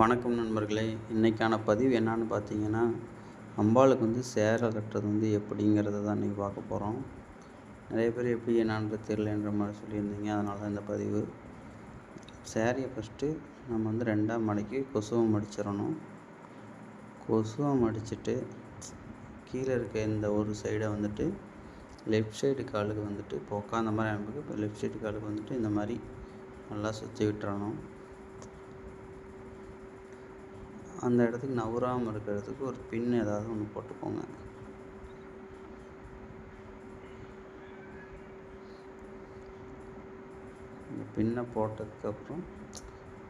வணக்கம் நண்பர்களே. இன்றைக்கான பதிவு என்னான்னு பார்த்தீங்கன்னா, அம்பாளுக்கு சேலை கட்டுறது எப்படிங்கிறத தான் இன்றைக்கி பார்க்க போகிறோம். நிறைய பேர் எப்படி என்னான்றது தெரியலன்ற மாதிரி சொல்லியிருந்தீங்க. அதனால தான் இந்த பதிவு. சேரீயை ஃபஸ்ட்டு நம்ம 2ஆக மடக்கி கொசுவை மடிச்சிடணும். கொசுவை மடிச்சுட்டு கீழே இருக்க இந்த ஒரு சைடை லெஃப்ட் சைடு காலுக்கு இப்போ உட்காந்த மாதிரி நமக்கு இப்போ லெஃப்ட் சைடு காலுக்கு இந்த மாதிரி நல்லா சுற்றி விட்டுறணும். அந்த இடத்துக்கு நவுறாமல் இருக்கிறதுக்கு ஒரு பின் ஏதாவது ஒன்று போட்டுக்கோங்க. இந்த பின்னை போட்டதுக்கப்புறம்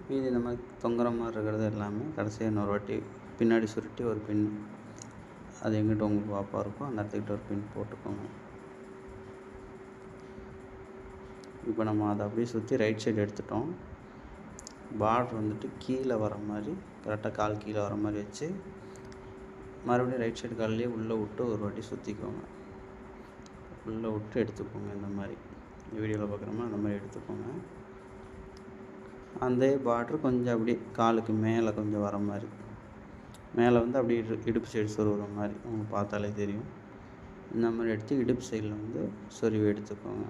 மீதி இந்த மாதிரி தொங்குற மாதிரி இருக்கிறது எல்லாமே கடைசியாக இன்னொரு வாட்டி பின்னாடி சுருட்டி ஒரு பின், அது எங்கிட்ட உங்களுக்கு வாப்பாக இருக்கும் அந்த இடத்துக்கிட்ட ஒரு பின் போட்டுக்கோங்க. இப்போ நம்ம அதை அப்படியே சுற்றி ரைட் சைடு எடுத்துட்டோம். பார்டர் கீழே வர மாதிரி கரெக்டாக கால் கீழே வர மாதிரி வச்சு மறுபடியும் ரைட் சைடு கால்லேயே உள்ளே விட்டு ஒரு வாட்டி சுற்றிக்கோங்க. உள்ளே விட்டு எடுத்துக்கோங்க. இந்த மாதிரி வீடியோவில் பார்க்குறோமா அந்த மாதிரி எடுத்துக்கோங்க. அந்த பார்டர் கொஞ்சம் அப்படியே காலுக்கு மேலே கொஞ்சம் வர மாதிரி, மேலே அப்படியே இடுப்பு சைடு சொருகிற மாதிரி உங்களுக்கு பார்த்தாலே தெரியும். இந்த மாதிரி எடுத்து இடுப்பு சைடில் சொருவி எடுத்துக்கோங்க.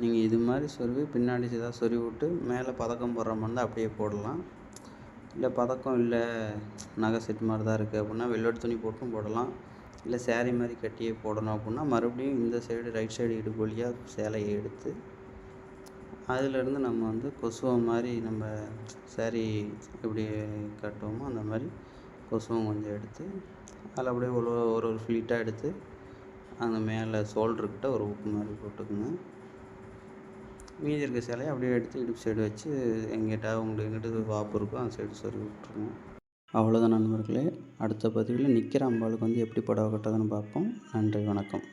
நீங்கள் இது மாதிரி சொருவி பின்னாடி ஏதாவது சொருவி விட்டு மேலே பதக்கம் போடுற மாதிரி இருந்தால் அப்படியே போடலாம். இல்லை பதக்கம் இல்லை, நகை செட் மாதிரி தான் இருக்குது அப்படின்னா வெள்ளோட துணி போட்டும் போடலாம். இல்லை சேரீ மாதிரி கட்டியே போடணும் அப்படின்னா மறுபடியும் இந்த சைடு ரைட் சைடு இடுப்பு வழியாக சேலையை எடுத்து அதிலேருந்து நம்ம கொசுவை மாதிரி நம்ம சேரீ எப்படி கட்டுவோமோ அந்த மாதிரி கொசுவும் கொஞ்சம் எடுத்து அதில் அப்படியே ஒரு ஃப்ளீட்டாக எடுத்து அந்த மேலே ஷோல்டர்கிட்ட ஒரு உப்பு மாதிரி போட்டுக்குங்க. மீதி இருக்க சேலையை அப்படியே எடுத்து இடுப்பு சைடு வச்சு உங்களுக்கு எங்கிட்ட வாப்பு இருக்கோ அந்த சைடு சொருவி விட்டுருங்க. அவ்வளோதான் நண்பர்களே. அடுத்த பதிவில் நிற்கிற அம்பாளுக்கு எப்படி புடவை கட்டுறதுன்னு பார்ப்போம். நன்றி, வணக்கம்.